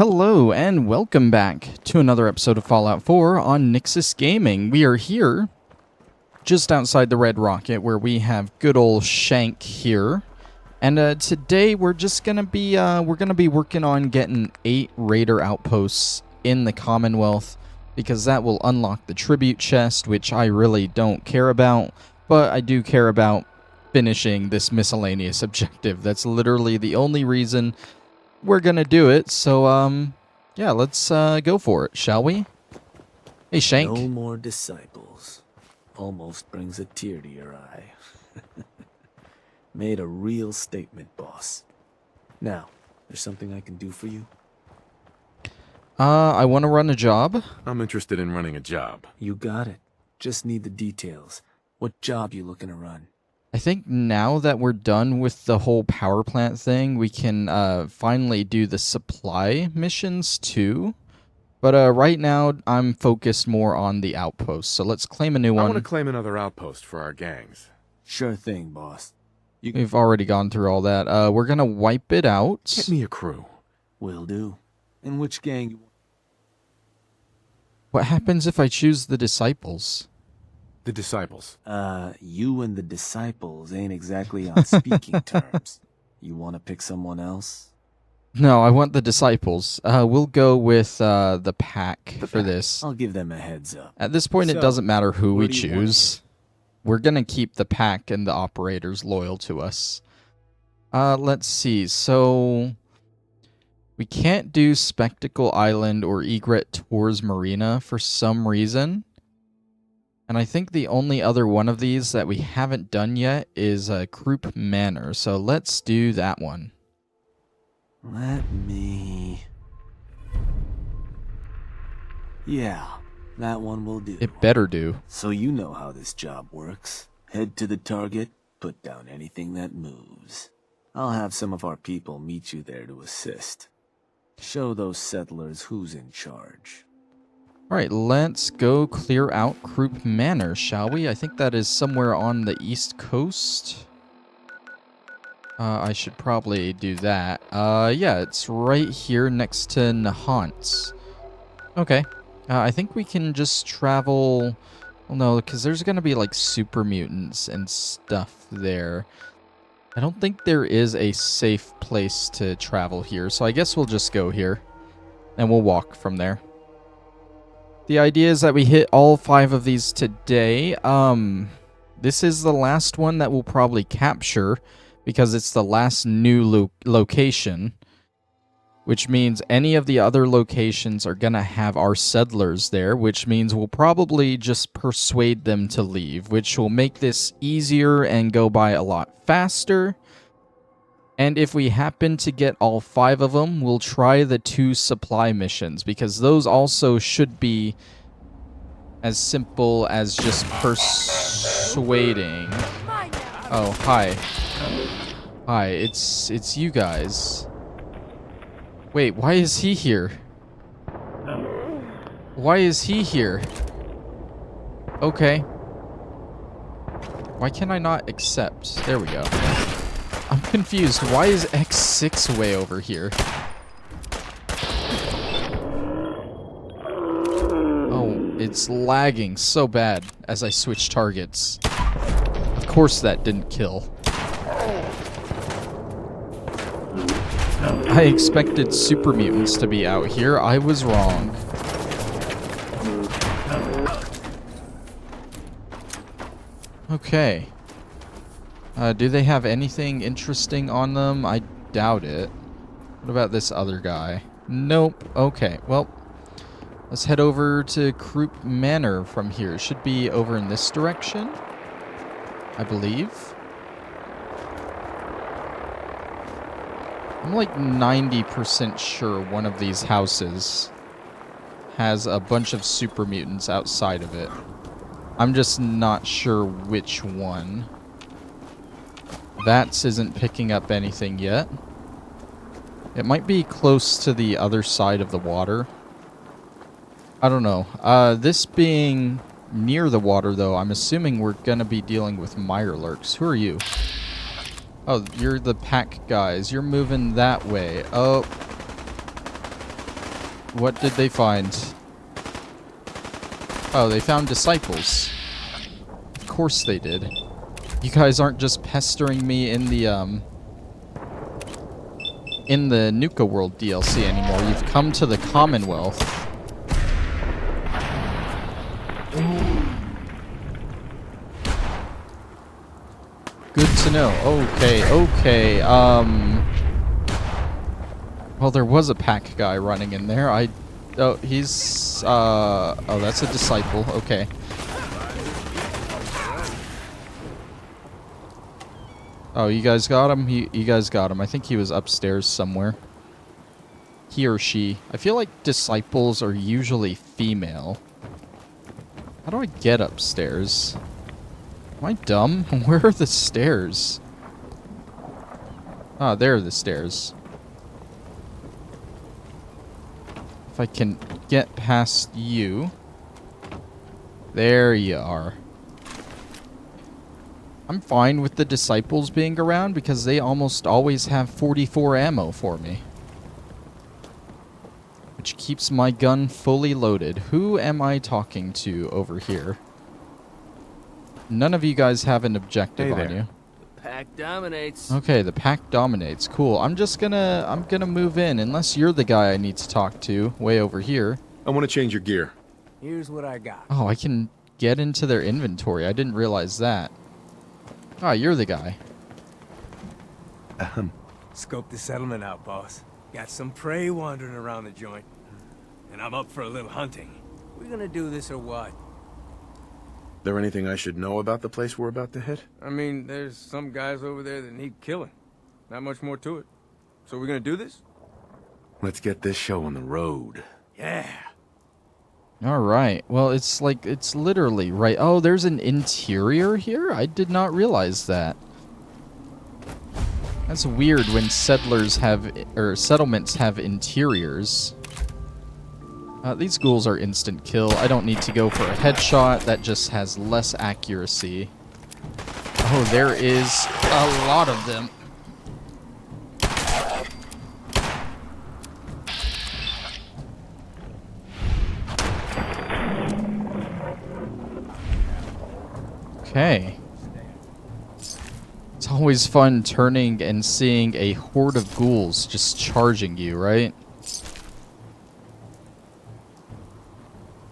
Hello and welcome back to another episode of Fallout 4 on Nyxus Gaming. We are here just outside the Red Rocket where we have good old Shank here. And today we're just gonna be working on getting 8 raider outposts in the Commonwealth, because that will unlock the tribute chest, which I really don't care about, but I do care about finishing this miscellaneous objective. That's literally the only reason we're gonna do it. So yeah, let's go for it, shall we? Hey, Shank. No more disciples. Almost brings a tear to your eye. Made a real statement, boss. Now, there's something I can do for you? I want to run a job. I'm interested in running a job. You got it. Just need the details. What job you looking to run? I think now that we're done with the whole power plant thing, we can finally do the supply missions too. But right now, I'm focused more on the outpost. So let's claim a new one. I want to claim another outpost for our gangs. Sure thing, boss. We've already gone through all that. We're going to wipe it out. Get me a crew. Will do. And which gang you want? What happens if I choose the disciples? The disciples. You and the disciples ain't exactly on speaking terms. You want to pick someone else? No, I want the disciples. We'll go with the pack for this. I'll give them a heads up. At this point, it doesn't matter who we what do you want choose. We're going to keep the pack and the operators loyal to us. Let's see. So we can't do Spectacle Island or Egret Tours Marina for some reason. And I think the only other one of these that we haven't done yet is Croup Manor. So let's do that one. Let me... Yeah, that one will do. It better do. So you know how this job works. Head to the target, put down anything that moves. I'll have some of our people meet you there to assist. Show those settlers who's in charge. Alright, let's go clear out Croup Manor, shall we? I think that is somewhere on the east coast. I should probably do that. Yeah, it's right here next to Nahant's. Okay. I think we can just travel... Well, no, because there's going to be, like, super mutants and stuff there. I don't think there is a safe place to travel here, so I guess we'll just go here. And we'll walk from there. The idea is that we hit all 5 of these today. This is the last one that we'll probably capture, because it's the last new location, which means any of the other locations are going to have our settlers there, which means we'll probably just persuade them to leave, which will make this easier and go by a lot faster. And if we happen to get all 5 of them, we'll try the 2 supply missions, because those also should be as simple as just persuading. Oh, hi. Hi, it's you guys. Wait, why is he here? Why is he here? Okay. Why can I not accept? There we go. I'm confused. Why is X6 way over here? Oh, it's lagging so bad as I switch targets. Of course that didn't kill. I expected super mutants to be out here. I was wrong. Okay. Do they have anything interesting on them? I doubt it. What about this other guy? Nope. Okay, well, let's head over to Croup Manor from here. It should be over in this direction, I believe. I'm like 90% sure one of these houses has a bunch of super mutants outside of it. I'm just not sure which one. Vats isn't picking up anything yet. It might be close to the other side of the water. I don't know. This being near the water, though, I'm assuming we're going to be dealing with Mirelurks. Who are you? Oh, you're the pack guys. You're moving that way. Oh. What did they find? Oh, they found disciples. Of course they did. You guys aren't just pestering me in the Nuka World DLC anymore. You've come to the Commonwealth. Good to know. Okay. Well, there was a pack guy running in there. Oh, he's, oh, that's a disciple. Okay. Oh, you guys got him? You guys got him. I think he was upstairs somewhere. He or she. I feel like disciples are usually female. How do I get upstairs? Am I dumb? Where are the stairs? Ah, there are the stairs. If I can get past you. There you are. I'm fine with the disciples being around because they almost always have 44 ammo for me. Which keeps my gun fully loaded. Who am I talking to over here? None of you guys have an objective on you. The pack dominates. Okay, the pack dominates. Cool. I'm gonna move in unless you're the guy I need to talk to way over here. I want to change your gear. Here's what I got. Oh, I can get into their inventory. I didn't realize that. Ah, you're the guy. Scope the settlement out, boss. Got some prey wandering around the joint. And I'm up for a little hunting. We gonna do this or what? There anything I should know about the place we're about to hit? I mean, there's some guys over there that need killing. Not much more to it. So we're gonna do this? Let's get this show on the road. Yeah. All right. Well, it's literally right. Oh, there's an interior here? I did not realize that. That's weird when settlers have, or settlements have interiors. These ghouls are instant kill. I don't need to go for a headshot. That just has less accuracy. Oh, there is a lot of them. Okay. It's always fun turning and seeing a horde of ghouls just charging you, right?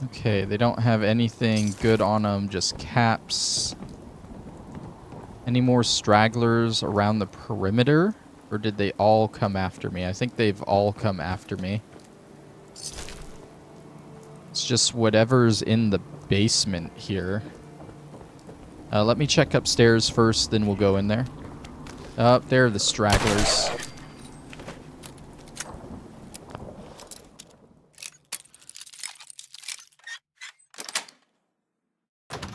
Okay, they don't have anything good on them, just caps. Any more stragglers around the perimeter? Or did they all come after me? I think they've all come after me. It's just whatever's in the basement here. Let me check upstairs first, then we'll go in there. There are the stragglers.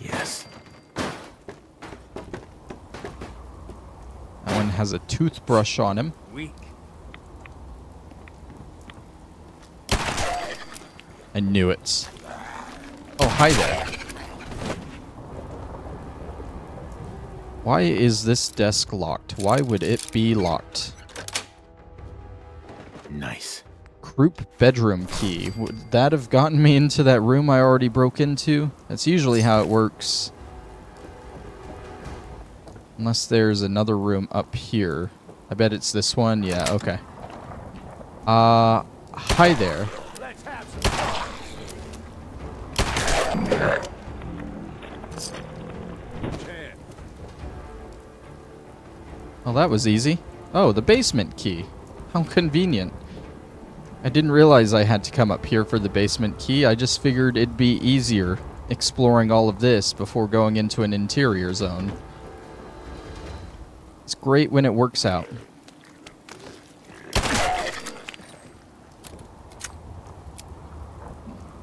Yes. That one has a toothbrush on him. Weak. I knew it. Oh, hi there. Why is this desk locked? Why would it be locked? Nice. Group bedroom key. Would that have gotten me into that room I already broke into? That's usually how it works. Unless there's another room up here. I bet it's this one. Yeah, okay. Hi there. Let's have some. Well, that was easy. Oh, the basement key. How convenient. I didn't realize I had to come up here for the basement key. I just figured it'd be easier exploring all of this before going into an interior zone. It's great when it works out.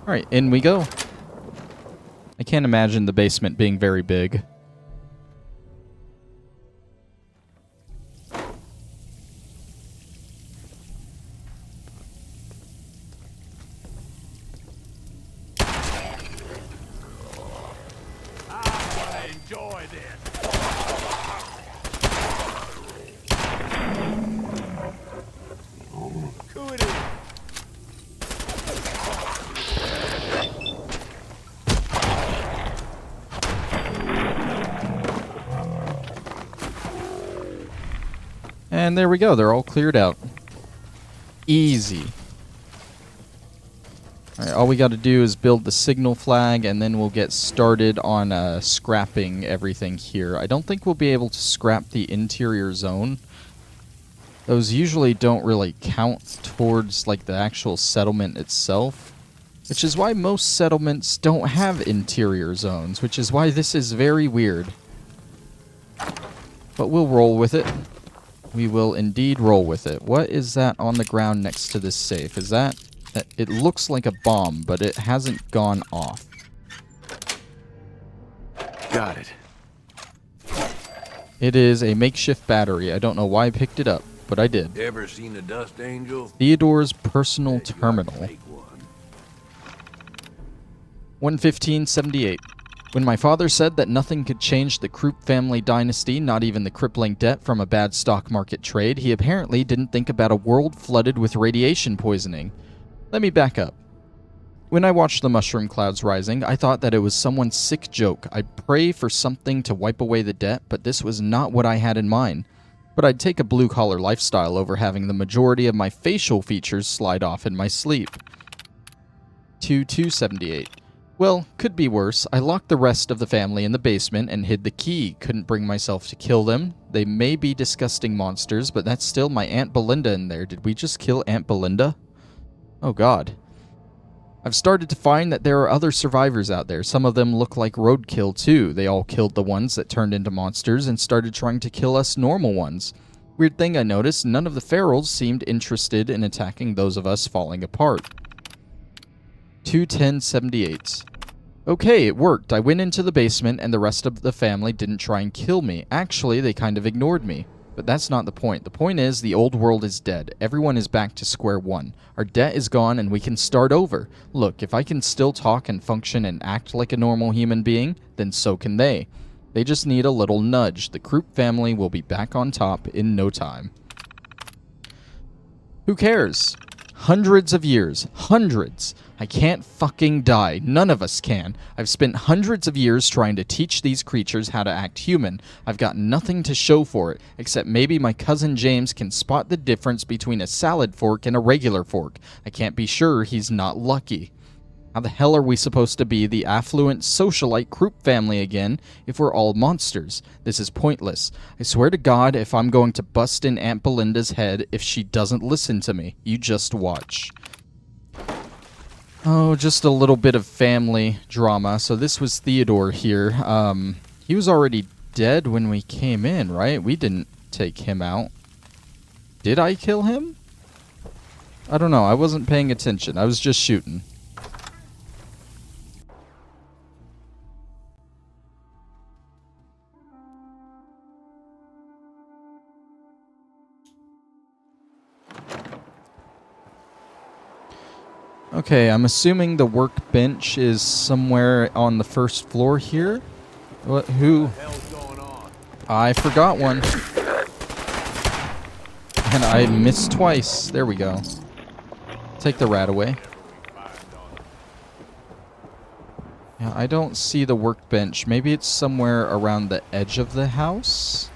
Alright, in we go. I can't imagine the basement being very big. Enjoy this. And there we go. They're all cleared out. Easy. Alright, all we got to do is build the signal flag, and then we'll get started on scrapping everything here. I don't think we'll be able to scrap the interior zone. Those usually don't really count towards like the actual settlement itself, which is why most settlements don't have interior zones, which is why this is very weird. But we'll roll with it. We will indeed roll with it. What is that on the ground next to this safe? Is that... It looks like a bomb, but it hasn't gone off. Got it. It is a makeshift battery. I don't know why I picked it up, but I did. Ever seen a dust angel? Theodore's personal terminal. Make one. 11578. When my father said that nothing could change the Krupp family dynasty, not even the crippling debt from a bad stock market trade, he apparently didn't think about a world flooded with radiation poisoning. Let me back up. When I watched the mushroom clouds rising, I thought that it was someone's sick joke. I'd pray for something to wipe away the debt, but this was not what I had in mind. But I'd take a blue-collar lifestyle over having the majority of my facial features slide off in my sleep. 2278. Well, could be worse. I locked the rest of the family in the basement and hid the key. Couldn't bring myself to kill them. They may be disgusting monsters, but that's still my Aunt Belinda in there. Did we just kill Aunt Belinda? Oh god. I've started to find that there are other survivors out there. Some of them look like roadkill too. They all killed the ones that turned into monsters and started trying to kill us normal ones. Weird thing I noticed, none of the ferals seemed interested in attacking those of us falling apart. 21078. Okay, it worked. I went into the basement and the rest of the family didn't try and kill me. Actually, they kind of ignored me. But that's not the point. The point is the old world is dead. Everyone is back to square one. Our debt is gone and we can start over. Look, if I can still talk and function and act like a normal human being, then so can they. They just need a little nudge. The Krupp family will be back on top in no time. Who cares? Hundreds of years. Hundreds. I can't fucking die. None of us can. I've spent hundreds of years trying to teach these creatures how to act human. I've got nothing to show for it, except maybe my cousin James can spot the difference between a salad fork and a regular fork. I can't be sure he's not lucky. How the hell are we supposed to be the affluent socialite Krupp family again if we're all monsters? This is pointless. I swear to God if I'm going to bust in Aunt Belinda's head if she doesn't listen to me. You just watch. Oh, just a little bit of family drama. So this was Theodore here. He was already dead when we came in, right? We didn't take him out. Did I kill him? I don't know. I wasn't paying attention. I was just shooting. Okay, I'm assuming the workbench is somewhere on the first floor here. What? Who? I forgot one. And I missed twice. There we go. Take the rat away. Yeah, I don't see the workbench. Maybe it's somewhere around the edge of the house?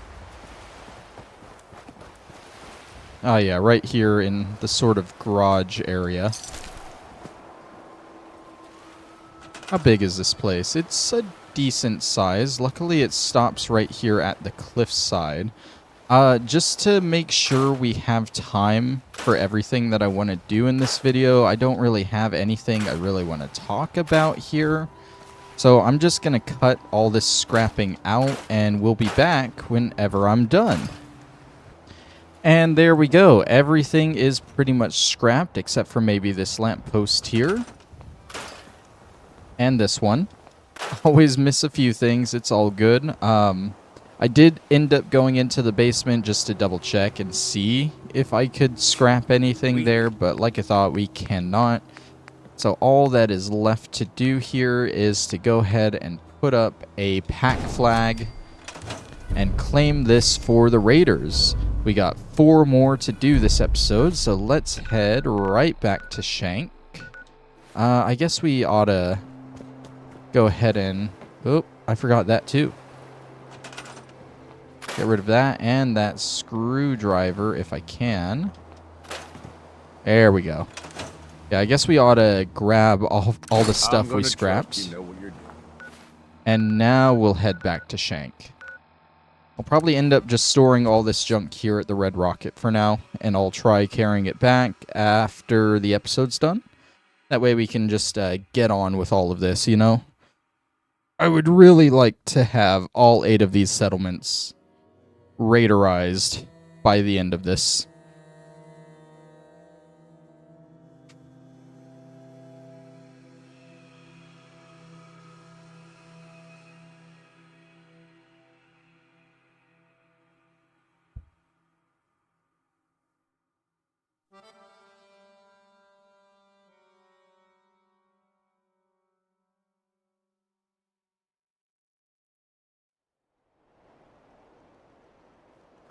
Oh yeah, right here in the sort of garage area. How big is this place? It's a decent size. Luckily, it stops right here at the cliffside. Just to make sure we have time for everything that I want to do in this video, I don't really have anything I really want to talk about here. So I'm just going to cut all this scrapping out, and we'll be back whenever I'm done. And there we go. Everything is pretty much scrapped, except for maybe this lamppost here. And this one. Always miss a few things. It's all good. I did end up going into the basement just to double check and see if I could scrap anything there, but like I thought, we cannot. So all that is left to do here is to go ahead and put up a pack flag and claim this for the raiders. We got 4 more to do this episode, so let's head right back to Shank. I guess we ought to go ahead and... Oh, I forgot that too. Get rid of that and that screwdriver if I can. There we go. Yeah, I guess we ought to grab all the stuff we scrapped. You know what you're doing. And now we'll head back to Shank. I'll probably end up just storing all this junk here at the Red Rocket for now, and I'll try carrying it back after the episode's done. That way we can just get on with all of this, you know? I would really like to have all 8 of these settlements raiderized by the end of this.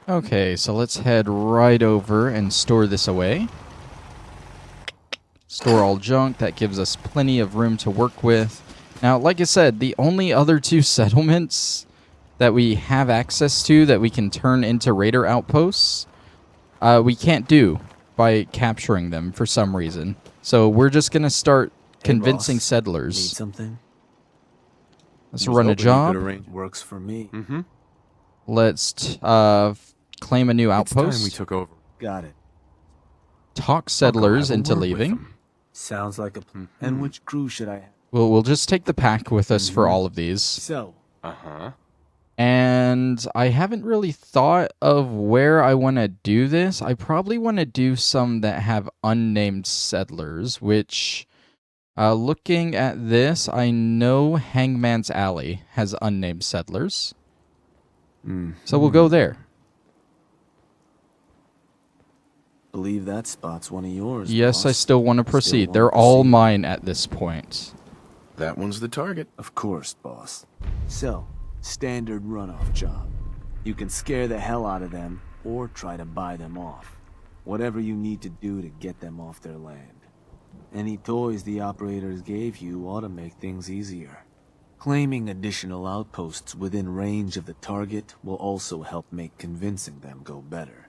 Okay, so let's head right over and store this away. Store all junk. That gives us plenty of room to work with. Now, like I said, the only other 2 settlements that we have access to that we can turn into raider outposts, we can't do by capturing them for some reason. So we're just going to start convincing boss. settlers. Need something? Let's run a job. Works for me. Mm-hmm. Let's claim a new It's time we outpost. took over. Got it. Talk I'll settlers go have a into word with leaving. them. Sounds like a plan. And which crew should I have? We'll just take the pack with us for all of these. So, Uh-huh. And I haven't really thought of where I want to do this. I probably want to do some that have unnamed settlers, which, looking at this, I know Hangman's Alley has unnamed settlers. So we'll go there. believe that spot's one of yours. Yes, I boss. still want to Still proceed. wanna They're all proceed. mine at this point. That one's the target. Of course, boss. So, standard runoff job. You can scare the hell out of them, or try to buy them off. Whatever you need to do to get them off their land. Any toys the operators gave you ought to make things easier. Claiming additional outposts within range of the target will also help make convincing them go better.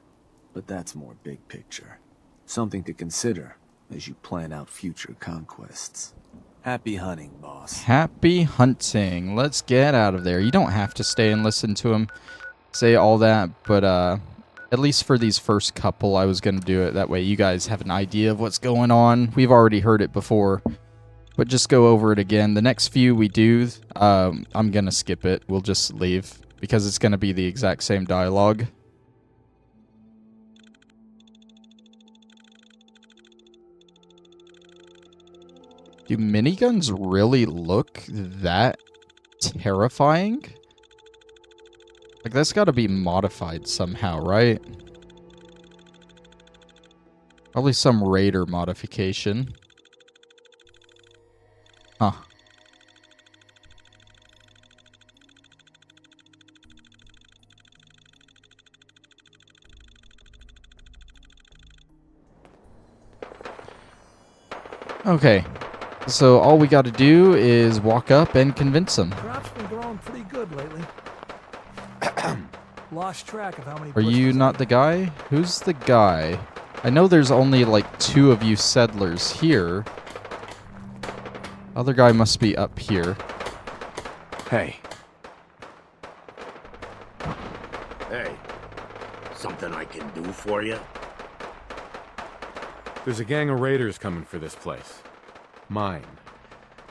But that's more big picture. Something to consider as you plan out future conquests. Happy hunting, boss. Happy hunting. Let's get out of there. You don't have to stay and listen to him say all that, but at least for these first couple, I was going to do it. That way you guys have an idea of what's going on. We've already heard it before, but just go over it again. The next few we do, I'm going to skip it. We'll just leave because it's going to be the exact same dialogue. Do miniguns really look that terrifying? Like, that's got to be modified somehow, right? Probably some Raider modification. Huh. Okay. So all we got to do is walk up and convince them. Crops been growing pretty good lately. Lost track of how many. Are you not the guy? Who's the guy? I know there's only like 2 of you settlers here. Other guy must be up here. Hey, Hey, something I can do for you? There's a gang of raiders coming for this place. Mine.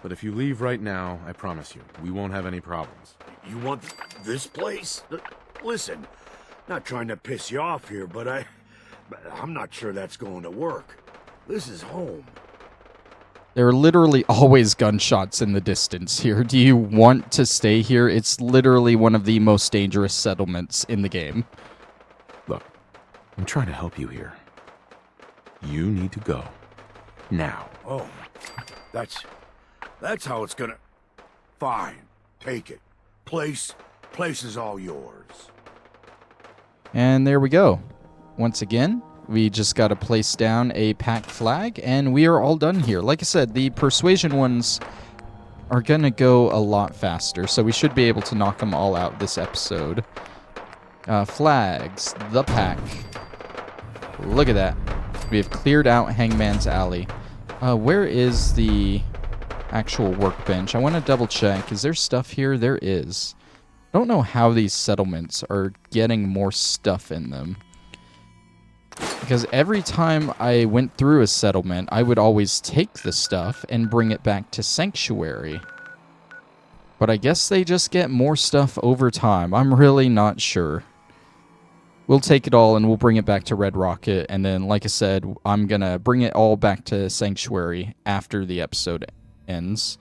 But if you leave right now, I promise you, we won't have any problems. You want this place? Listen, not trying to piss you off here, but I'm not sure that's going to work. This is home. There are literally always gunshots in the distance here. Do you want to stay here? It's literally one of the most dangerous settlements in the game. Look, I'm trying to help you here. You need to go. Now. Oh, that's how it's gonna... Fine, take it. Place is all yours. And there we go. Once again, we just got to place down a pack flag, and we are all done here. Like I said, the persuasion ones are going to go a lot faster, so we should be able to knock them all out this episode. Flags. The pack. Look at that. We have cleared out Hangman's Alley. Where is the actual workbench? I want to double check. Is there stuff here? There is. I don't know how these settlements are getting more stuff in them. Because every time I went through a settlement, I would always take the stuff and bring it back to Sanctuary. But I guess they just get more stuff over time. I'm really not sure. We'll take it all and we'll bring it back to Red Rocket. And then, like I said, I'm going to bring it all back to Sanctuary after the episode ends.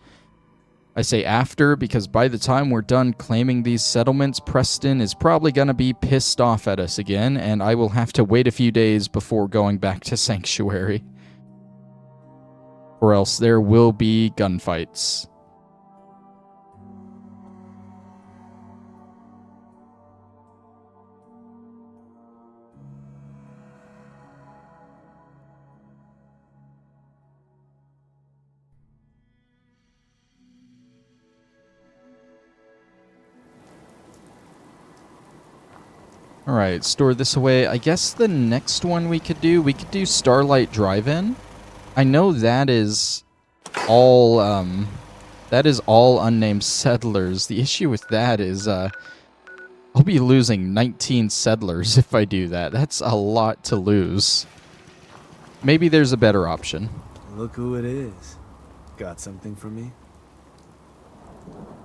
I say after because by the time we're done claiming these settlements, Preston is probably going to be pissed off at us again, and I will have to wait a few days before going back to Sanctuary. Or else there will be gunfights. Alright, store this away. I guess the next one we could do Starlight Drive-In. I know that is all unnamed settlers. The issue with that is I'll be losing 19 settlers if I do that. That's a lot to lose. Maybe there's a better option. Look who it is. Got something for me?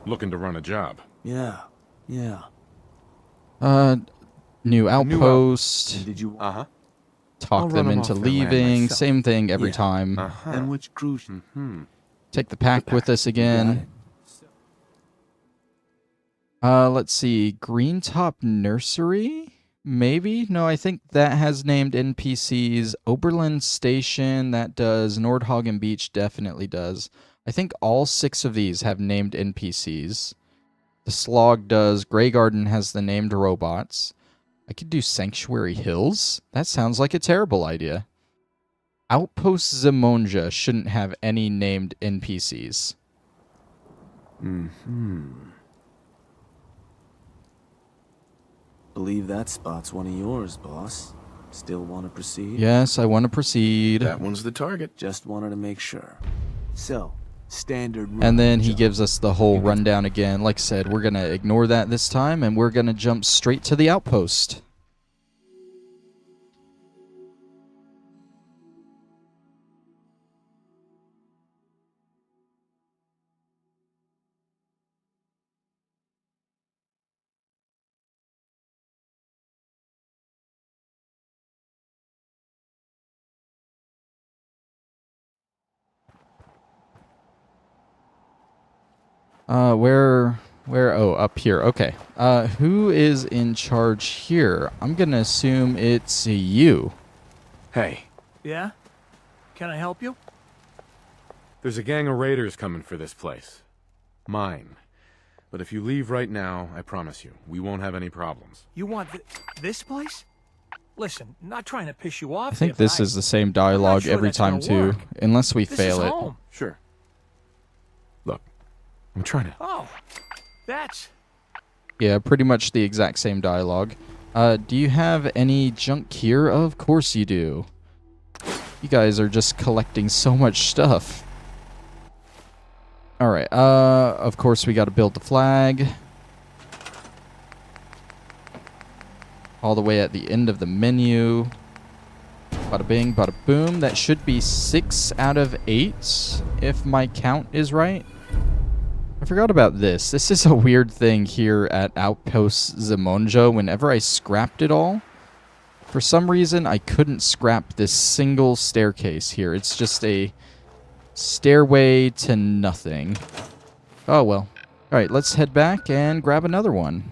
Looking to run a job. Yeah. New outpost. And did you Uh-huh. Talk I'll them run 'em into off their land leaving. myself. Same thing every Yeah. time. Uh-huh. And which cruise? Mm-hmm. Take the pack with us again. Let's see. Green Top Nursery? Maybe? No, I think that has named NPCs. Oberlin Station, that does. Nordhagen Beach definitely does. I think all 6 of these have named NPCs. The Slog does. Grey Garden has the named robots. I could do Sanctuary Hills? That sounds like a terrible idea. Outpost Zimonja shouldn't have any named NPCs. Believe that spot's one of yours, boss. Still want to proceed? Yes, I want to proceed. That one's the target. Just wanted to make sure. So, standard run And then he job. gives us the whole rundown again. Like I said, we're going to ignore that this time, and we're going to jump straight to the outpost. Oh, up here. Okay. Who is in charge here? I'm going to assume it's you. Hey, Yeah? Can I help you? There's a gang of raiders coming for this place. Mine. But if you leave right now, I promise you, we won't have any problems. You want this place? Listen, not trying to piss you off. I think this is the same dialogue sure every that's time, gonna too. work. Unless we This fail is it. home. sure. Look, I'm trying to... Oh, that's... Yeah, pretty much the exact same dialogue. Do you have any junk here? Of course you do. You guys are just collecting so much stuff. Alright, of course we gotta build the flag. All the way at the end of the menu. Bada bing, bada boom. That should be 6 out of 8, if my count is right. I forgot about this. This is a weird thing here at Outpost Zimonja. Whenever I scrapped it all, for some reason I couldn't scrap this single staircase here. It's just a stairway to nothing. Oh well. Alright, let's head back and grab another one.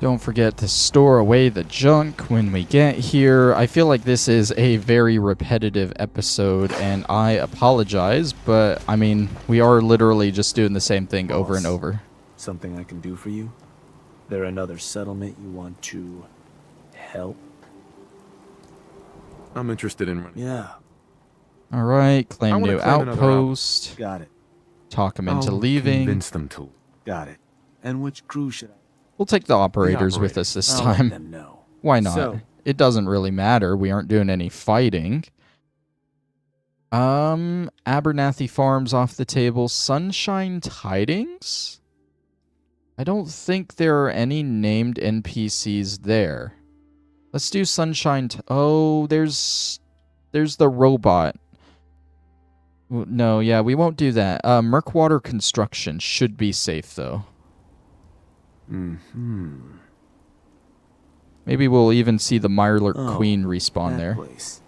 Don't forget to store away the junk when we get here. I feel like this is a very repetitive episode, and I apologize, but, I mean, we are literally just doing the same thing over and Boss, over. Something I can do for you? There another settlement you want to help? I'm interested in running. Yeah, All right, I claim wanna new claim another outpost. got it, Talk him into I'll leaving. convince them to. got it. And which crew should I? We'll take the operators with operators. us this I'll let time. them know. Why not? So, It doesn't really matter. We aren't doing any fighting. Abernathy Farms off the table. Sunshine Tidings? I don't think there are any named NPCs there. Let's do Sunshine. Oh, there's the robot. No, yeah, we won't do that. Murkwater Construction should be safe though. Maybe we'll even see the Mirelurk Oh, Queen respawn that there. place.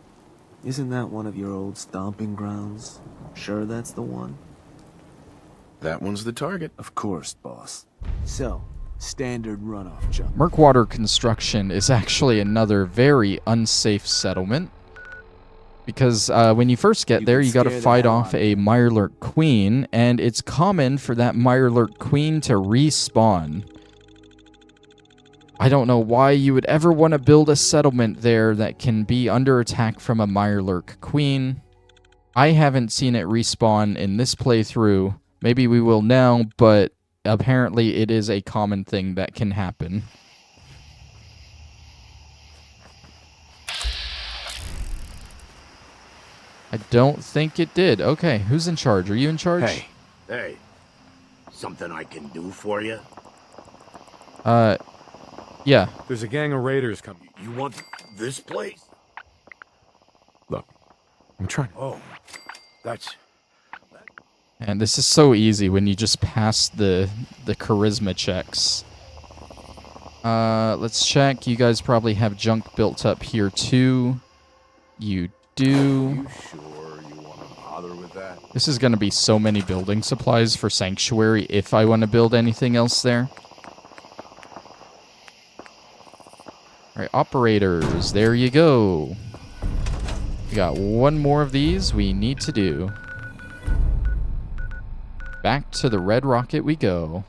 Isn't that one of your old stomping grounds? Sure that's the one? That one's the target. Of course, boss. So, standard runoff jump. Murkwater Construction is actually another very unsafe settlement. Because when you first get You there, can you gotta scare the fight hell off out of a Mirelurk Queen, and it's common for that Mirelurk Queen to respawn. I don't know why you would ever want to build a settlement there that can be under attack from a Mirelurk Queen. I haven't seen it respawn in this playthrough. Maybe we will now, but apparently it is a common thing that can happen. I don't think it did. Okay, who's in charge? Are you in charge? Hey, something I can do for you? Yeah. There's a gang of raiders coming. You want this place? Look, I'm trying. Oh, that's... And this is so easy when you just pass the charisma checks. Let's check. You guys probably have junk built up here too. You do. You sure you want to bother with that? This is going to be so many building supplies for Sanctuary if I want to build anything else there. All right, operators, there you go. We got one more of these we need to do. Back to the Red Rocket we go.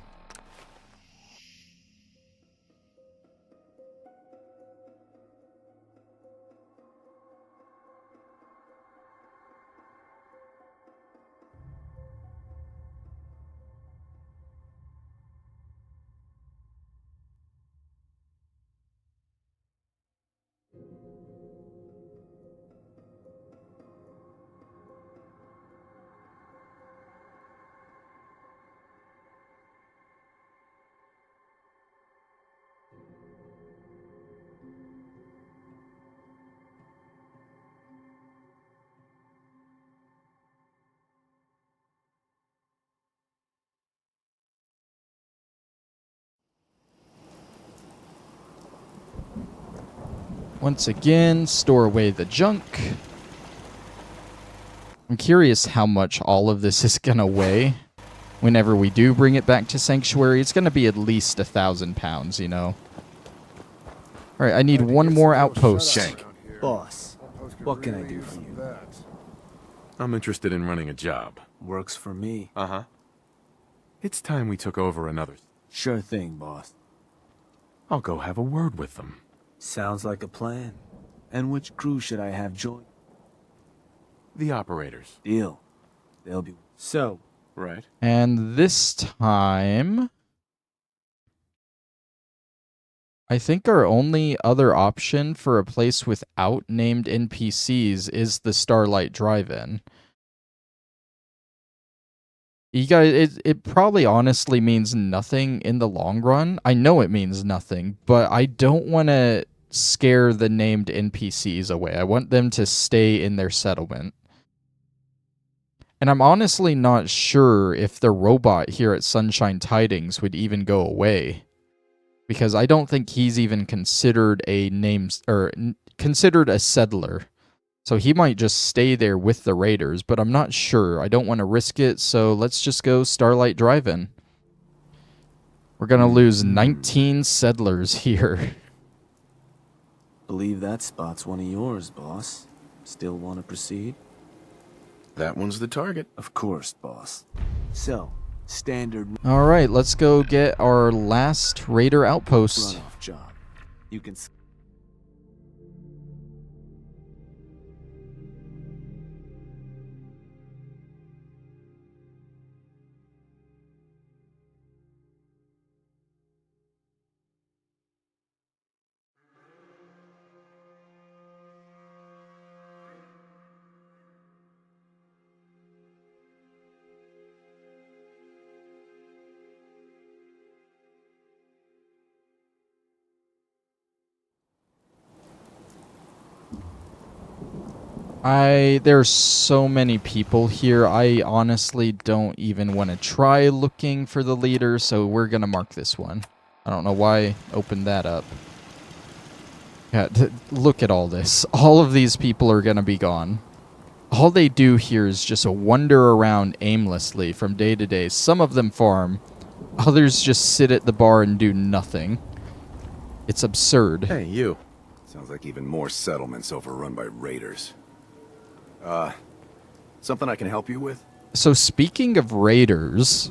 Once again, store away the junk. I'm curious how much all of this is going to weigh. Whenever we do bring it back to Sanctuary, it's going to be at least 1,000 pounds, you know. All right, I need one more outpost. Shank. Boss, what can I do for you? I'm interested in running a job. Works for me. Uh-huh. It's time we took over another. Sure thing, boss. I'll go have a word with them. Sounds like a plan. And which crew should I have join? The operators. Deal. They'll be... So, Right. And this time, I think our only other option for a place without named NPCs is the Starlight Drive-In. You guys, it probably honestly means nothing in the long run. I know it means nothing, but I don't want to scare the named NPCs away. I want them to stay in their settlement. And I'm honestly not sure if the robot here at Sunshine Tidings would even go away. Because I don't think he's even considered a considered a settler. So he might just stay there with the raiders, but I'm not sure. I don't want to risk it, so let's just go Starlight Drive-In. We're going to lose 19 settlers here. Believe that spot's one of yours, boss. Still want to proceed? That one's the target. Of course, boss. So, standard All right, let's go get our last raider outpost. runoff job. You can... There's so many people here. I honestly don't even want to try looking for the leader, so we're going to mark this one. I don't know why I opened that up. Yeah, look at all this. All of these people are going to be gone. All they do here is just wander around aimlessly from day to day. Some of them farm. Others just sit at the bar and do nothing. It's absurd. Hey, you. Sounds like even more settlements overrun by raiders. Something I can help you with? So speaking of raiders...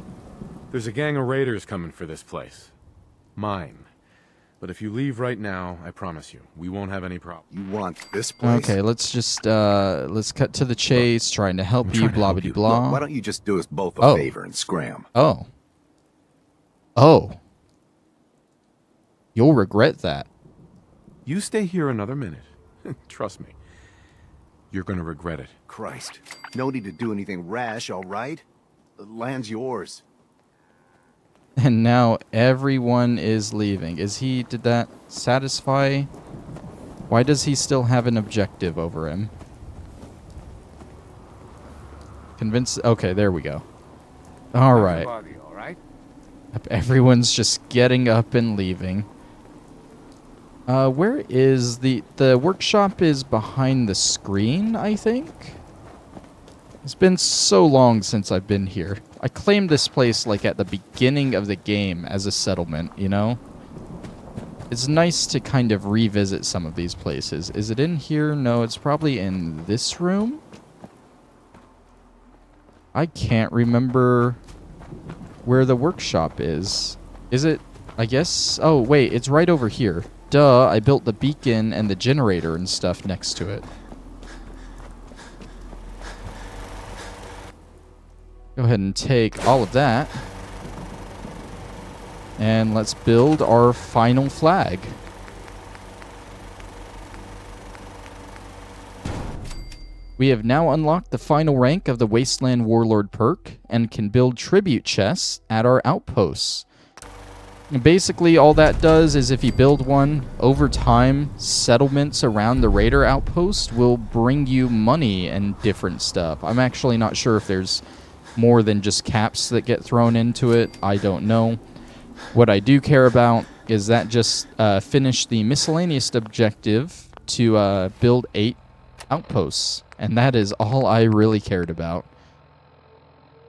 There's a gang of raiders coming for this place. Mine. But if you leave right now, I promise you, we won't have any problem. You want this place? Okay, let's just, let's cut to the chase, trying to help you, blah, blah, blah. Look, why don't you just do us both a favor and scram? Oh. Oh. You'll regret that. You stay here another minute. Trust me. You're gonna regret it. Christ. No need to do anything rash, all right? The land's yours. And now everyone is leaving. Did that satisfy? Why does he still have an objective over him? Okay, there we go. All right. Everyone's just getting up and leaving. Where is the workshop is behind the screen, I think? It's been so long since I've been here. I claimed this place like at the beginning of the game as a settlement, you know? It's nice to kind of revisit some of these places. Is it in here? No, it's probably in this room? I can't remember where the workshop is. Is it? I guess... Oh, wait, it's right over here. Duh, I built the beacon and the generator and stuff next to it. Go ahead and take all of that. And let's build our final flag. We have now unlocked the final rank of the Wasteland Warlord perk and can build tribute chests at our outposts. And basically, all that does is if you build one, over time, settlements around the raider outpost will bring you money and different stuff. I'm actually not sure if there's more than just caps that get thrown into it. I don't know. What I do care about is that just finish the miscellaneous objective to build 8 outposts. And that is all I really cared about.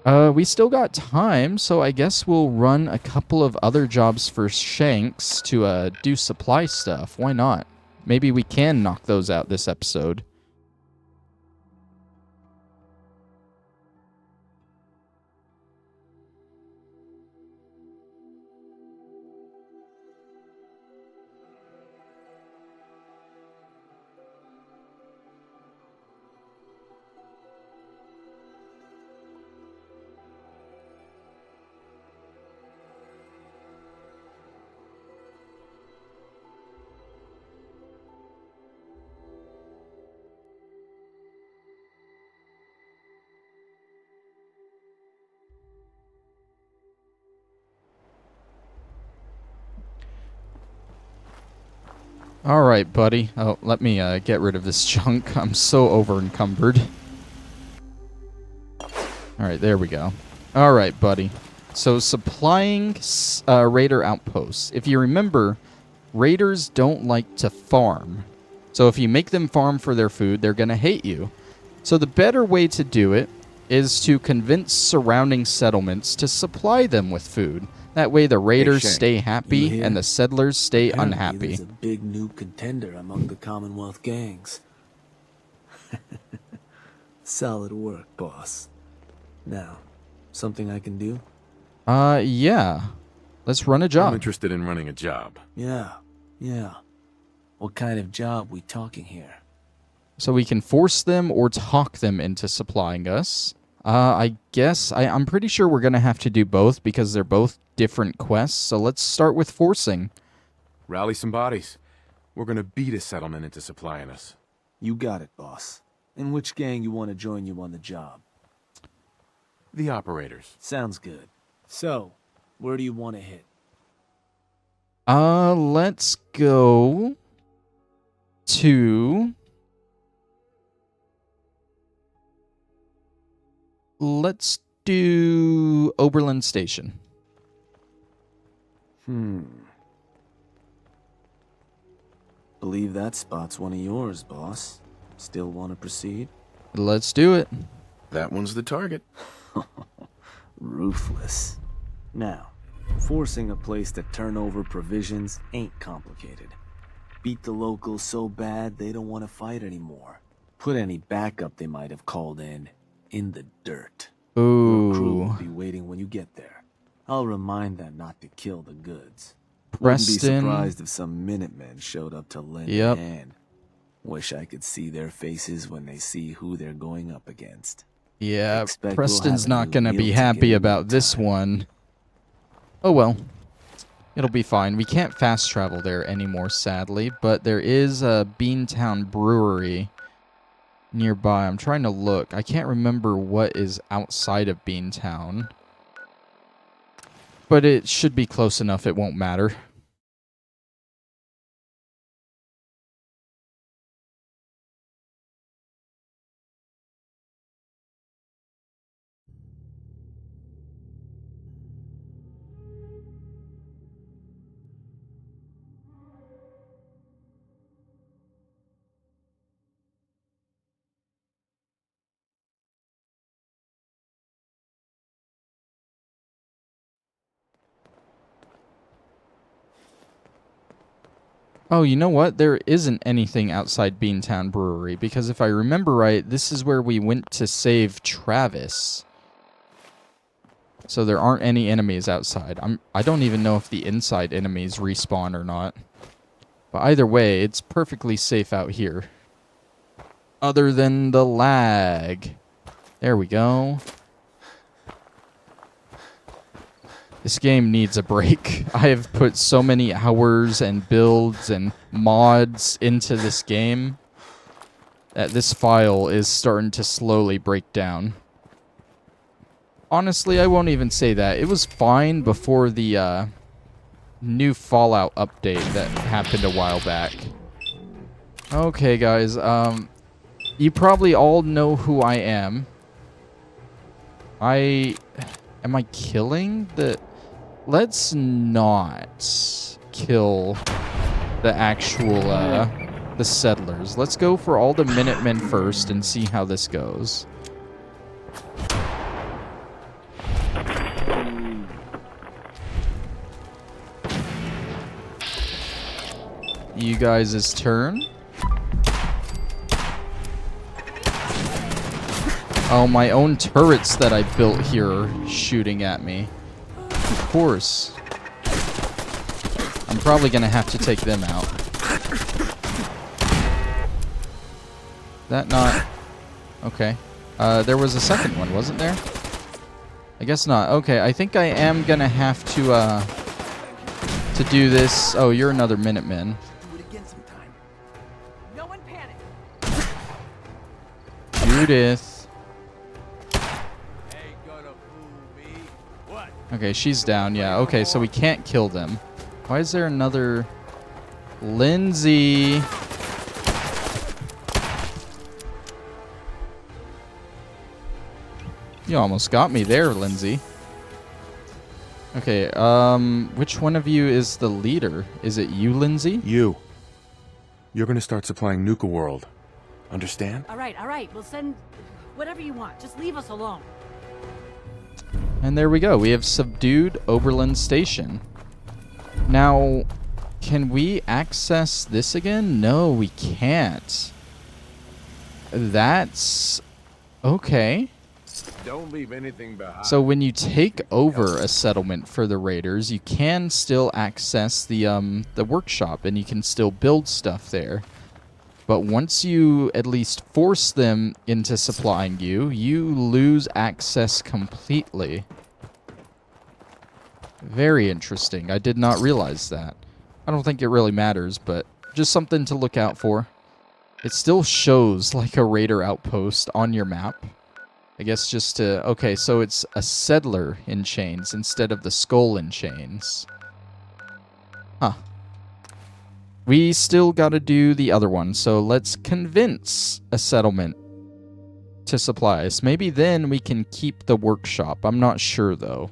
We still got time, so I guess we'll run a couple of other jobs for Shanks to do supply stuff. Why not? Maybe we can knock those out this episode. All right, buddy. Oh, let me get rid of this junk. I'm so over-encumbered. All right, there we go. All right, buddy. So supplying raider outposts. If you remember, raiders don't like to farm. So if you make them farm for their food, they're going to hate you. So the better way to do it is to convince surrounding settlements to supply them with food. That way the raiders Shane, stay you happy hear? and the settlers stay Apparently unhappy. There's a big new contender among the Commonwealth gangs. Solid work, boss. Now, something I can do? Yeah. Let's run a I'm job. interested in running a job. Yeah. What kind of job we talking here? So we can force them or talk them into supplying us. I guess I'm pretty sure we're going to have to do both because they're both different quests. So let's start with forcing. Rally some bodies. We're gonna beat a settlement into supplying us. You got it, boss. And which gang you want to join you on the job? The operators. Sounds good. So, where do you want to hit? Let's go to... Let's do Oberlin Station. Believe that spot's one of yours, boss. Still want to proceed? Let's do it. That one's the target. Ruthless. Now, forcing a place to turn over provisions ain't complicated. Beat the locals so bad they don't want to fight anymore. Put any backup they might have called in the dirt. Your crew will Ooh. be waiting when you get there. I'll remind them not to kill the goods. Wouldn't be Preston. surprised if some Minutemen showed up to lend Yep. a hand. Wish I could see their faces when they see who they're going up against. Yeah, Expect we'll Preston's have a not new going to meal be to get happy in about no this time. one. Oh well. It'll be fine. We can't fast travel there anymore, sadly, but there is a Beantown Brewery nearby. I'm trying to look. I can't remember what is outside of Beantown. But it should be close enough, it won't matter. Oh, you know what? There isn't anything outside Beantown Brewery, because if I remember right, this is where we went to save Travis. So there aren't any enemies outside. I don't even know if the inside enemies respawn or not. But either way, it's perfectly safe out here. Other than the lag. There we go. This game needs a break. I have put so many hours and builds and mods into this game that this file is starting to slowly break down. Honestly, I won't even say that. It was fine before the new Fallout update that happened a while back. Okay, guys. You probably all know who I am. Am I killing the... Let's not kill the actual, the settlers. Let's go for all the Minutemen first and see how this goes. You guys' turn. Oh, my own turrets that I built here are shooting at me. Of course. I'm probably gonna have to take them out. That not... Okay. There was a second one, wasn't there? I guess not. Okay, I think I am gonna have to do this. Oh, you're another Minuteman. Do it again sometime. No one panic. Judith. Ain't gonna fool me. What? Okay, she's down. Yeah, okay, so we can't kill them. Why is there another... Lindsay. You almost got me there, Lindsay. Okay, which one of you is the leader? Is it you, Lindsay? You. You're gonna start supplying Nuka World. Understand? All right. We'll send whatever you want. Just leave us alone. And there we go. We have subdued Oberlin Station. Now, can we access this again? No, we can't. That's... okay. Don't leave anything behind. So when you take over a settlement for the raiders, you can still access the workshop, and you can still build stuff there. But once you at least force them into supplying you, you lose access completely. Very interesting. I did not realize that. I don't think it really matters, but just something to look out for. It still shows like a raider outpost on your map. I guess just to... okay, so it's a settler in chains instead of the skull in chains. Huh. We still gotta do the other one, so let's convince a settlement to supply us. Maybe then we can keep the workshop. I'm not sure, though.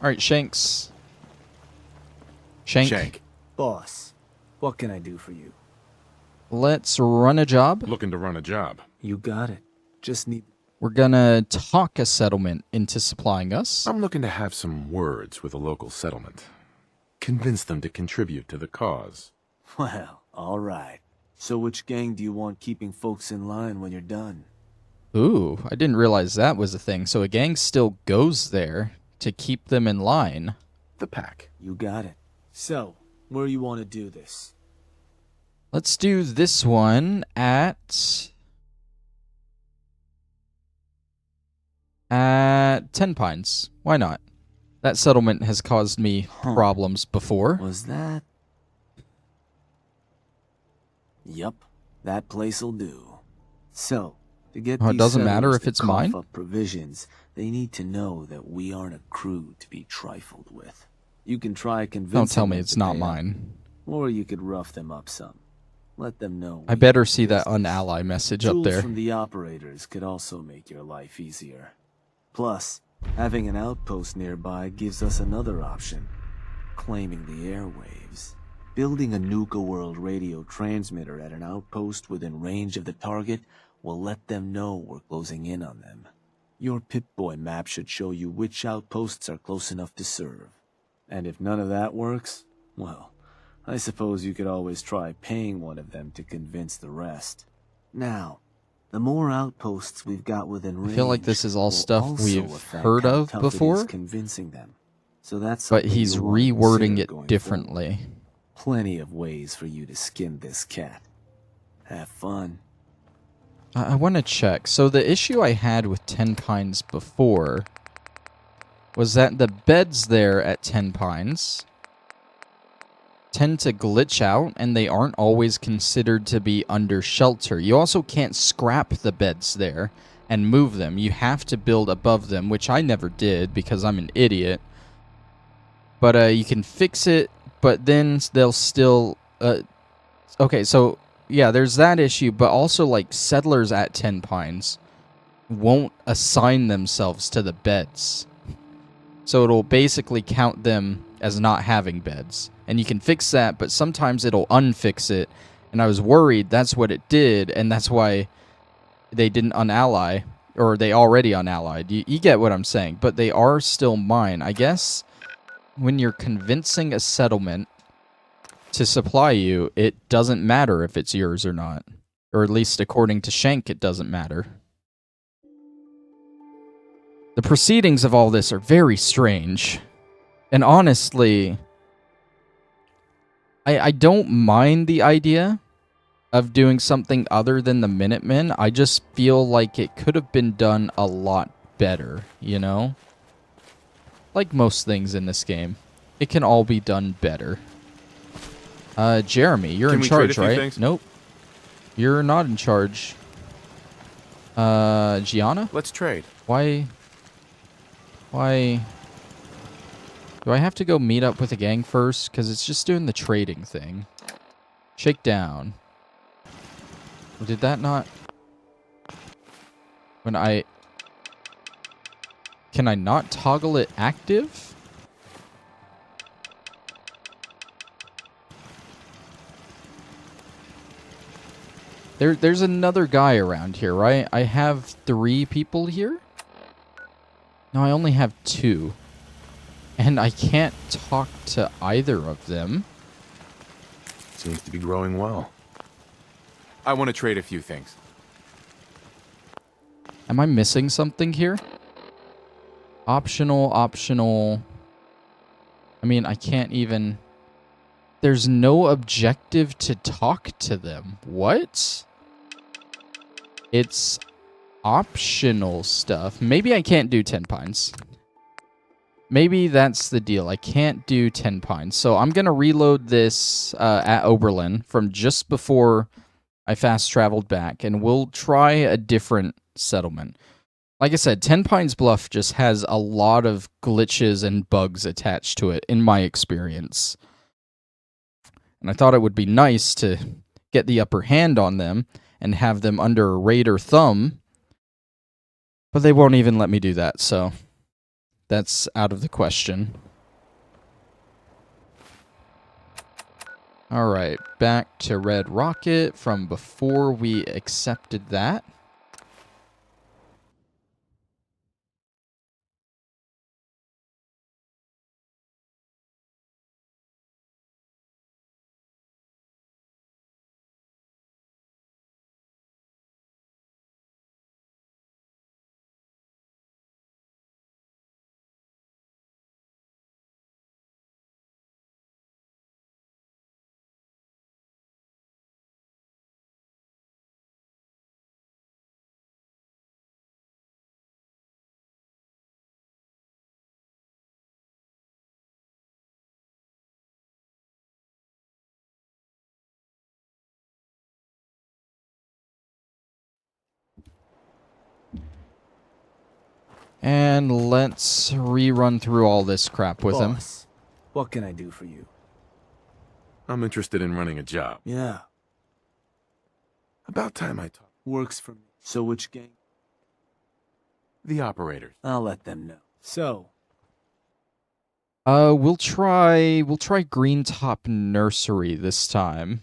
All right, Shanks. Shank. Boss, what can I do for you? Let's run a job. Looking to run a job. You got it. Just need... We're gonna talk a settlement into supplying us. I'm looking to have some words with a local settlement. Convince them to contribute to the cause. Well, all right. So which gang do you want keeping folks in line when you're done? Ooh, I didn't realize that was a thing. So a gang still goes there to keep them in line. The pack. You got it. So, where you want to do this? Let's do this one at 10 Pines. Why not? That settlement has caused me problems before. Was that... Yup, that place'll do. So, to get It these doesn't matter settlers if to it's cough mine? up provisions, they need to know that we aren't a crew to be trifled with. You can try convincing Don't tell me them it's to not pay up, mine. or you could rough them up some. Let them know. I better see that unally message up Tools there. from the operators could also make your life easier. Plus, having an outpost nearby gives us another option. Claiming the airwaves. Building a Nuka World radio transmitter at an outpost within range of the target will let them know we're closing in on them. Your Pip-Boy map should show you which outposts are close enough to serve. And if none of that works, well, I suppose you could always try paying one of them to convince the rest. Now, the more outposts we've got within range, I feel like this is all will stuff also we've affect heard how of tough it is before, convincing them. So that's but something he's you'll want to rewording consider it going differently. forward. Plenty of ways for you to skin this cat. Have fun. I want to check. So the issue I had with 10 Pines before was that the beds there at 10 Pines tend to glitch out, and they aren't always considered to be under shelter. You also can't scrap the beds there and move them. You have to build above them, which I never did because I'm an idiot. But you can fix it, but then they'll still... okay, so... yeah, there's that issue, but also, like, settlers at 10 Pines won't assign themselves to the beds. So it'll basically count them as not having beds. And you can fix that, but sometimes it'll unfix it. And I was worried that's what it did, and that's why they didn't unally, or they already unallied. You get what I'm saying, but they are still mine. I guess when you're convincing a settlement to supply you, it doesn't matter if it's yours or not. Or at least according to Shank, it doesn't matter. The proceedings of all this are very strange. And honestly, I don't mind the idea of doing something other than the Minutemen. I just feel like it could have been done a lot better, you know? Like most things in this game, it can all be done better. Jeremy, you're in charge, right? Nope. You're not in charge. Gianna? Let's trade. Why? Do I have to go meet up with the gang first? Because it's just doing the trading thing. Shake down. Well, did that not... When I... Can I not toggle it active? There's another guy around here, right? I have 3 people here? No, I only have 2. And I can't talk to either of them. Seems to be growing well. I want to trade a few things. Am I missing something here? Optional, optional. I mean, I can't even... There's no objective to talk to them. What? It's optional stuff. Maybe I can't do 10 pines. Maybe that's the deal. I can't do 10 pines. So I'm going to reload this at Oberlin from just before I fast traveled back, and we'll try a different settlement. Like I said, 10 Pines Bluff just has a lot of glitches and bugs attached to it, in my experience. And I thought it would be nice to get the upper hand on them and have them under a raider thumb, but they won't even let me do that, so that's out of the question. Alright, back to Red Rocket from before we accepted that. And let's rerun through all this crap with him. Boss, what can I do for you? I'm interested in running a job. Yeah, About time I talk. works for me. So which gang? The operators. I'll let them know. So, We'll try Green Top Nursery this time.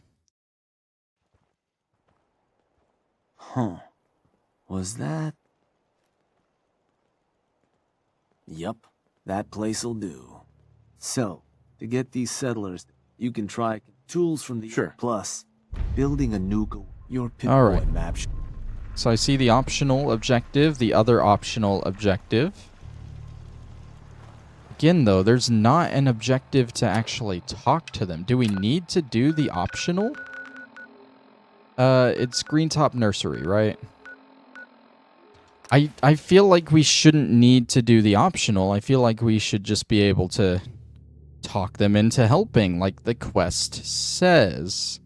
huh. Was that? Yup, that place'll do. So, to get these settlers, you can try tools from the... Sure. Plus, building a Nuka... Your All right. Pip-Boy map... So I see the optional objective, the other optional objective. Again, though, there's not an objective to actually talk to them. Do we need to do the optional? It's Green Top Nursery, right? I feel like we shouldn't need to do the optional. I feel like we should just be able to talk them into helping, like the quest says.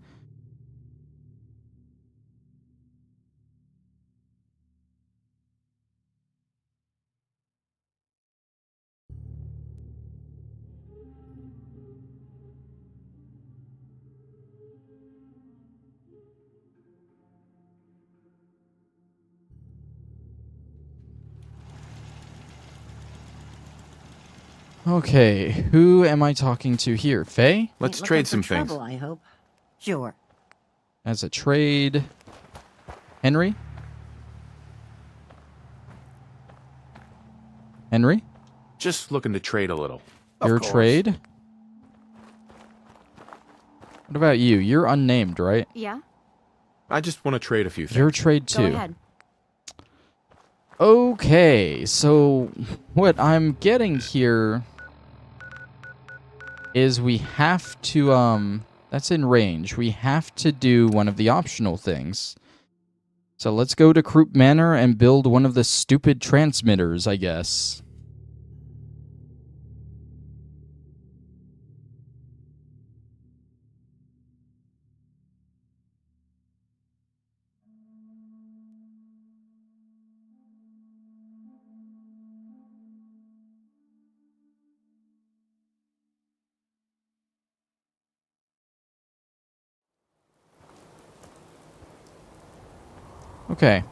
Okay, who am I talking to here? Faye? Let's Ain't trade looking some for things. trouble, I hope. Sure. As a trade. Henry? Henry? Just looking to trade a little. Your trade? What about you? You're unnamed, right? Yeah? I just want to trade a few things. Your trade Go too. ahead. Okay, so what I'm getting here is we have to, that's in range. We have to do one of the optional things. So let's go to Croup Manor and build one of the stupid transmitters, I guess. Okay.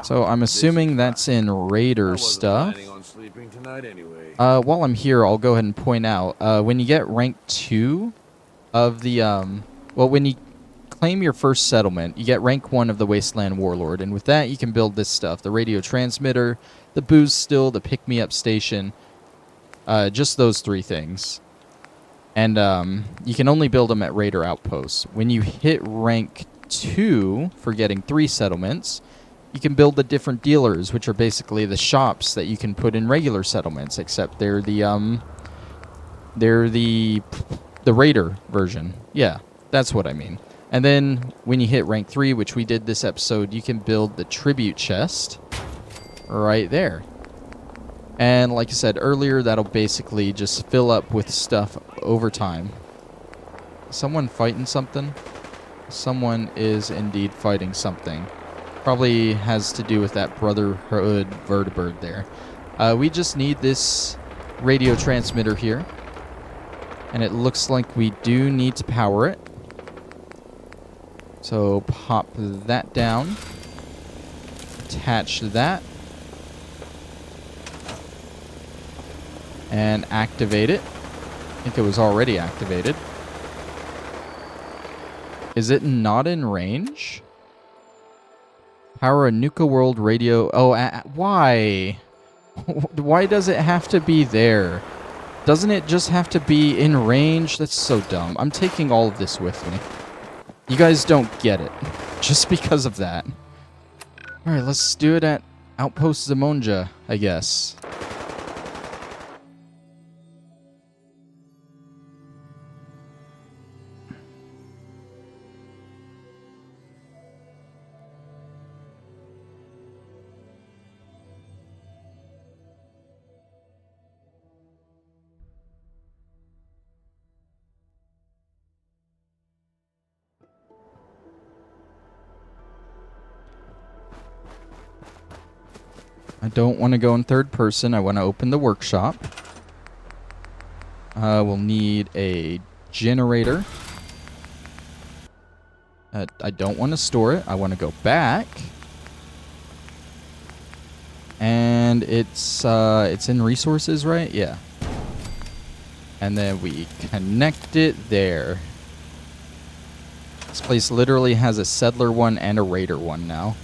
So I'm assuming that's in Raider stuff. On sleeping tonight anyway. While I'm here, I'll go ahead and point out, when you get rank 2 of the, well, when you claim your first settlement, you get rank 1 of the Wasteland Warlord, and with that, you can build this stuff. The radio transmitter, the booze still, the pick-me-up station, just those 3 things. And, you can only build them at Raider outposts. When you hit rank 2 for getting 3 settlements, you can build the different dealers, which are basically the shops that you can put in regular settlements, except they're the Raider version. Yeah, that's what I mean. And then when you hit rank 3, which we did this episode, you can build the tribute chest right there. And like I said earlier, that'll basically just fill up with stuff over time. Someone fighting something? Someone is indeed fighting something. Probably has to do with that Brotherhood vertibird there. We just need this radio transmitter here. And it looks like we do need to power it. So pop that down. Attach that. And activate it. I think it was already activated. Is it not in range? Power a Nuka World radio. Oh, why? Why does it have to be there? Doesn't it just have to be in range? That's so dumb. I'm taking all of this with me. You guys don't get it. Just because of that. Alright, let's do it at Outpost Zamonja, I guess. I don't want to go in third person. I want to open the workshop. We'll need a generator. I don't want to store it. I want to go back. And it's in resources, right? Yeah. And then we connect it there. This place literally has a settler one and a raider one now.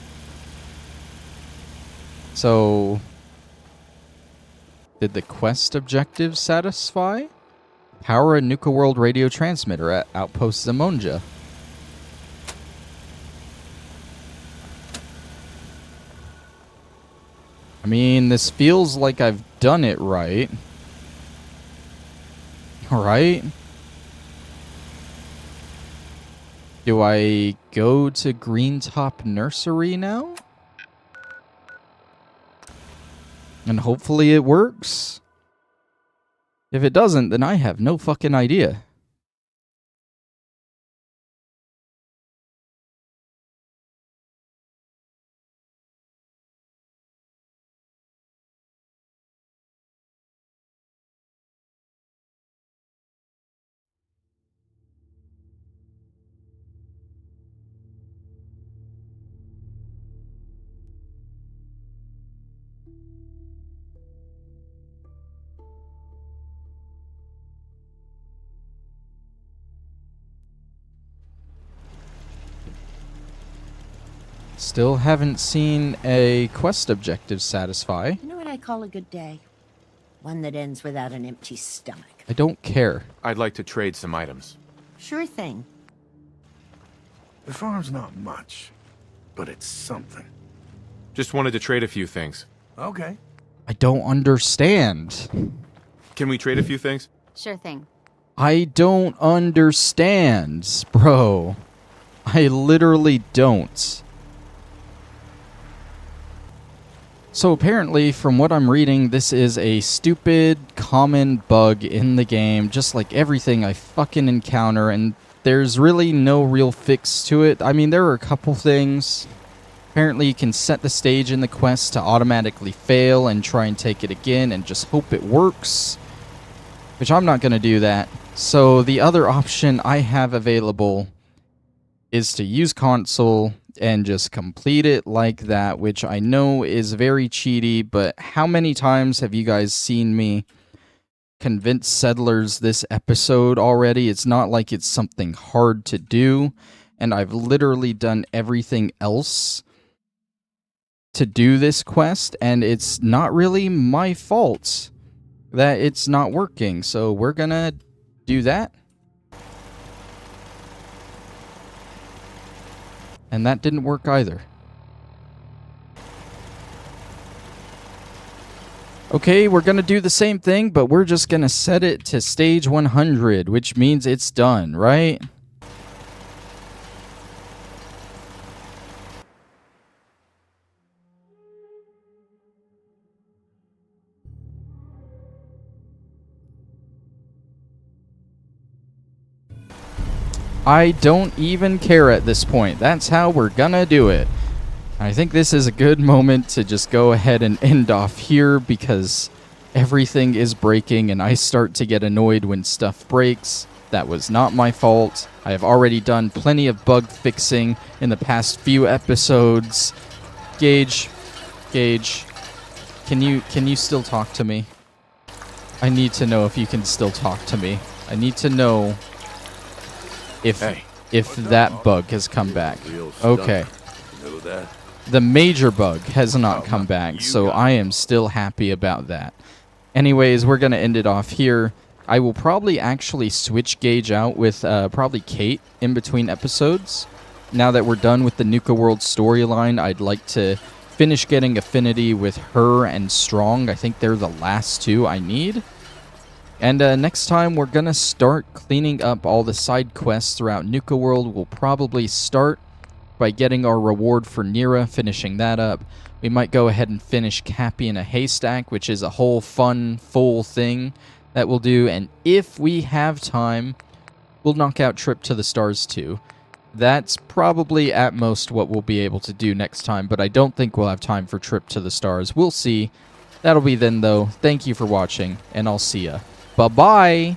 So, did the quest objective satisfy? Power a Nuka World radio transmitter at Outpost Zamonja. I mean, this feels like I've done it right. Alright. Do I go to Greentop Nursery now? And hopefully it works. If it doesn't, then I have no fucking idea. Still haven't seen a quest objective satisfy. You know what I call a good day? One that ends without an empty stomach. I don't care. I'd like to trade some items. Sure thing. The farm's not much, but it's something. Just wanted to trade a few things. Okay. I don't understand. Can we trade a few things? Sure thing. I don't understand, bro. I literally don't. So apparently, from what I'm reading, this is a stupid, common bug in the game, just like everything I fucking encounter, and there's really no real fix to it. I mean, there are a couple things. Apparently, you can set the stage in the quest to automatically fail and try and take it again and just hope it works, which I'm not going to do that. So the other option I have available is to use console and just complete it like that, which I know is very cheaty, but how many times have you guys seen me convince settlers this episode already? It's not like it's something hard to do, and I've literally done everything else to do this quest, and it's not really my fault that it's not working, so we're gonna do that. And that didn't work either. Okay, we're gonna do the same thing, but we're just gonna set it to stage 100, which means it's done, right? I don't even care at this point. That's how we're gonna do it. I think this is a good moment to just go ahead and end off here because everything is breaking and I start to get annoyed when stuff breaks. That was not my fault. I have already done plenty of bug fixing in the past few episodes. Gage, can you still talk to me? I need to know if you can still talk to me. I need to know if that bug has come back. Okay. The major bug has not come back, so I am still happy about that. Anyways, we're going to end it off here. I will probably actually switch Gage out with probably Kate in between episodes. Now that we're done with the Nuka World storyline, I'd like to finish getting affinity with her and Strong. I think they're the last two I need. And next time, we're going to start cleaning up all the side quests throughout Nuka World. We'll probably start by getting our reward for Nira, finishing that up. We might go ahead and finish Cappy in a Haystack, which is a whole fun, full thing that we'll do. And if we have time, we'll knock out Trip to the Stars too. That's probably at most what we'll be able to do next time, but I don't think we'll have time for Trip to the Stars. We'll see. That'll be then, though. Thank you for watching, and I'll see ya. Bye-bye!